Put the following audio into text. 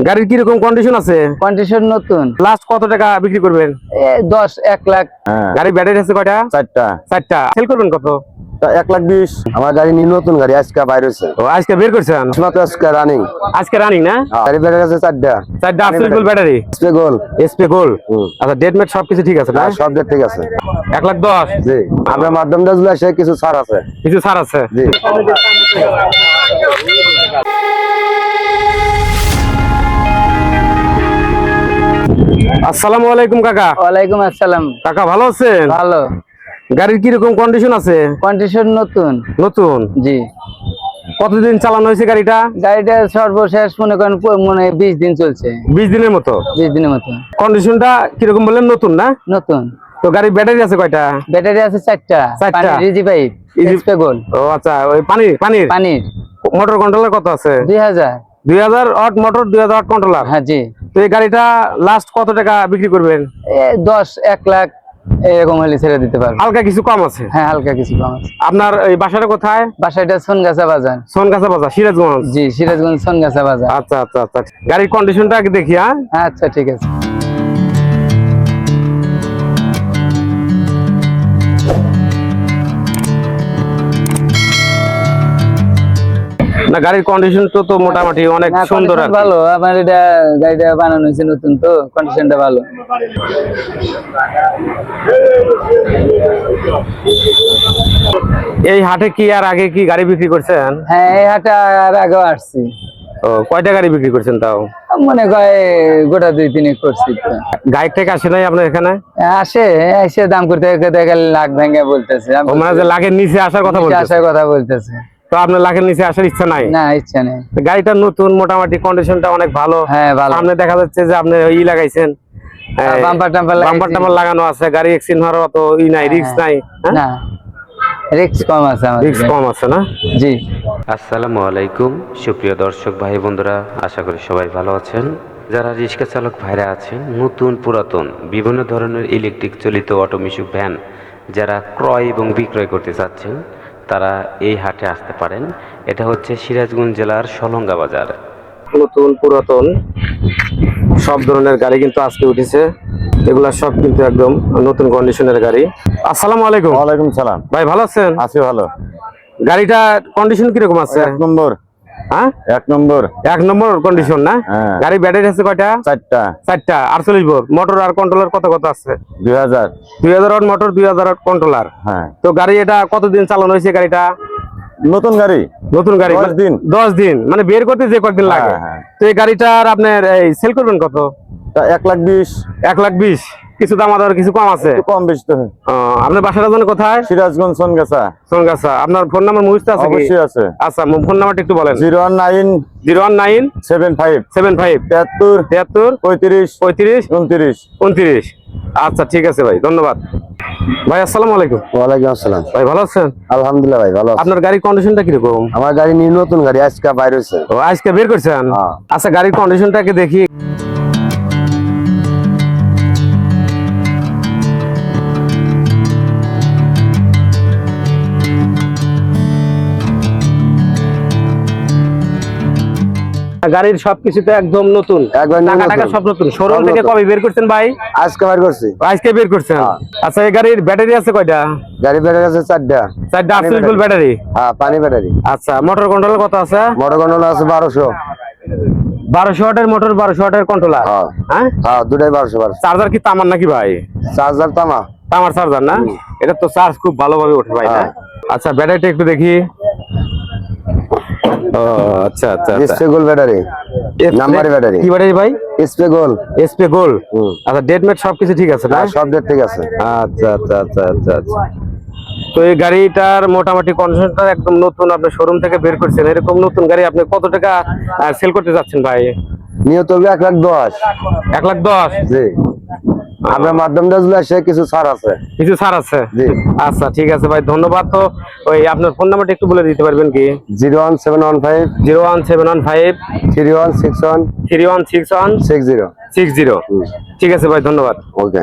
গাড়ির কি রকম কন্ডিশন আছে? কন্ডিশন নতুন। লাস্ট কত টাকা বিক্রি করবেন? 1 লাখ। গাড়ি ব্যাটারি আছে কয়টা? চারটা। সেল করবেন কত? 1,20,000। আমার গাড়ি নতুন গাড়ি আজকে বাইর হয়েছে। ও আজকে বের করছেন? আজকে রানিং। আজকে রানিং না? গাড়ি ব্যাটারি আছে চারটা আর্সেনিক ব্যাটারি। এসপি গোল। আচ্ছা ডেট মেট সবকিছু ঠিক আছে না? সব ডেট ঠিক আছে। 1,10,000। জি আপনার মাধ্যমটা জুলে সে কিছু ছাড় আছে। কিছু ছাড় আছে? জি। আসসালামু আলাইকুম কাকা। ওয়ালাইকুম আসসালাম। কাকা ভালো আছেন? ভালো। গাড়ির কি রকম কন্ডিশন আছে? কন্ডিশন নতুন। নতুন? জি। কতদিন চালানো হয়েছে গাড়িটা? গাড়িটা সর্বশেষ মনে করেন 20 দিন চলছে। 20 দিনের মতো? 20 দিনের মতো। কন্ডিশনটা কিরকম বললেন? নতুন না? নতুন। তো গাড়ির ব্যাটারি আছে কয়টা? ব্যাটারি আছে 4টা। ইজি পাইপ এসপি গোল। ও আচ্ছা ওই পানির মোটর কন্ট্রোলার কত আছে? 2000 ওয়াট মোটর, 2000 ওয়াট কন্ট্রোলার। হ্যাঁ জি। তো এই গাড়িটা লাস্ট কত টাকা বিক্রি করবেন? 1 লাখ এরকম হলে ছেড়ে দিতে পারবো। হালকা কিছু কম আছে? হ্যাঁ হালকা কিছু কম আছে। আপনার এই বাসাটা কোথায়? বাসাটা সোনগাছা বাজার। সোনগাছা বাজার, সিরাজগঞ্জ? জি সিরাজগঞ্জ সোনগাছা বাজার। আচ্ছা আচ্ছা আচ্ছা। গাড়ির কন্ডিশনটা আগে দেখি। হ্যাঁ আচ্ছা ঠিক আছে। না গাড়ির কন্ডিশন তো মোটামুটি অনেক সুন্দর। ভালো। আমার এটা গাড়িটা বানানো হয়েছে নতুন, তো কন্ডিশনটা ভালো। এই হাটে কি আর আগে কি গাড়ি বিক্রি করছেন? হ্যাঁ এই হাটে আর আগেও আসছি। ও কয়টা গাড়ি বিক্রি করছেন তাও? মনে হয় গোটা 2-3 করছি। গাড়ি থেকে আসে নাই আপনার এখানে? এসে দাম করতে দেখা লাখ ভেঙে বলতেছে। মানে যে লাখের নিচে আসার কথা বলতেছে। তো আপনার লাখের নিচে আসার ইচ্ছা নাই? না ইচ্ছা নেই। গাড়িটা নতুন, মোটামুটি কন্ডিশনটা অনেক ভালো। হ্যাঁ ভালো। সামনে দেখা যাচ্ছে যে আপনি লাগাইছেন, বাম্পার টাম্পার লাগানো আছে। গাড়ি অ্যাক্সিডেন্ট হওয়ার অত নাই, রিস্ক নাই? না রিস্ক কম আছে। রিস্ক কম আছে না? জি। আসসালামু আলাইকুম সুপ্রিয় দর্শক ভাই বন্ধুরা, আশা করি সবাই ভালো আছেন। যারা রিক্সা চালক ভাইরা আছেন, নতুন পুরাতন বিভিন্ন ধরনের ইলেকট্রিক চালিত অটোমেটিক ভ্যান যারা ক্রয় এবং বিক্রয় করতে চাচ্ছেন, তারা এই হাটে আসতে পারেন। এটা হচ্ছে সিরাজগঞ্জ জেলার সলঙ্গা বাজার। নতুন পুরাতন সব ধরনের গাড়ি কিন্তু আজকে উঠেছে। এগুলা সব কিন্তু একদম নতুন কন্ডিশনের গাড়ি। আসসালামু আলাইকুম। ওয়ালাইকুম সালাম। ভাই ভালো আছেন? আছি ভালো। গাড়িটা কন্ডিশন কিরকম আছে? 1 নম্বর। হ্যাঁ 1 নম্বর। 1 নম্বর কন্ডিশন না? গাড়ি ব্যাটারি আছে কয়টা? চারটা 48 ভোল্ট মোটর আর কন্ট্রোলার কত আছে? 2000 ওয়াট মোটর, 2000 ওয়াট কন্ট্রোলার। হ্যাঁ। তো গাড়ি এটা কতদিন চালানো হয়েছে? গাড়িটা নতুন গাড়ি 10 দিন মানে বের করতে যে কয়েকদিন লাগে। তো এই গাড়িটার আপনার এই সেল করবেন কত? 1,20,000। 1,20,000। কিছু দাম আর কিছু কম আছে? কম বেশি তো। আপনার বাসাটা জানেন কোথায়? সিরাজগঞ্জ সোনগাছা। আপনার ফোন নাম্বার মুখস্থ আছে? অবশ্যই আছে। আচ্ছা ফোন নাম্বারটা একটু বলেন। 019 75 73 35 35 29। আচ্ছা ঠিক আছে ভাই, ধন্যবাদ ভাই। আসসালামু আলাইকুম। ওয়ালাইকুম আসসালাম। ভাই ভালো আছেন? আলহামদুলিল্লাহ ভাই ভালো। আপনার গাড়ির কন্ডিশনটা কিরকম? আমার গাড়ি নতুন গাড়ি আজকে বাইর হয়েছে। ও আজকে বের করছেন? আচ্ছা গাড়ির কন্ডিশনটাকে দেখি। গাড়ির সবকিছুতে একদম নতুন, টাকা সব নতুন। শোরুম থেকে কবে বের করছেন ভাই? আজকে বের করছি। আজকে বের করছেন? আচ্ছা এই গাড়ির ব্যাটারি আছে কয়টা? গাড়ি ব্যাটারি আছে 4টা আর্সেনিক ব্যাটারি। হ্যাঁ পানি ব্যাটারি। আচ্ছা মোটর কন্ট্রোলার কত আছে? মোটর কন্ট্রোলার আছে 1200 ওয়াটের মোটর, 1200 ওয়াটের কন্ট্রোলার। হ্যাঁ দুটাই 1200। চার্জার কি তামার নাকি ভাই? চার্জার তামার চার্জার না? এটা তো চার্জ খুব ভালোভাবে ওঠে ভাই না? আচ্ছা ব্যাটারিটা একটু দেখি। ও আচ্ছা আচ্ছা এসপি গোল ব্যাটারি। Number battery. কি ব্যাটারি ভাই? এসপি গোল। আচ্ছা ডেট মেট সবকিছু ঠিক আছে না? সব ডেট ঠিক আছে। আচ্ছা আচ্ছা আচ্ছা আচ্ছা আচ্ছা। তো এই গাড়িটার মোটামুটি কন্ডিশনটা একদম নতুন, আপনি শোরুম থেকে বের করছেন। এরকম নতুন গাড়ি আপনি কত টাকা সেল করতে যাচ্ছেন ভাই? নিয়ত 1,10,000। 1,10,000? জি। আপনার মাধ্যমটা জুলে সে কিছু ছাড় আছে। জি। আচ্ছা ঠিক আছে ভাই, ধন্যবাদ। তো ওই আপনার ফোন নাম্বারটা একটু বলে দিতে পারবেন কি? 01715 3161 61 60। ঠিক আছে ভাই, ধন্যবাদ। ওকে।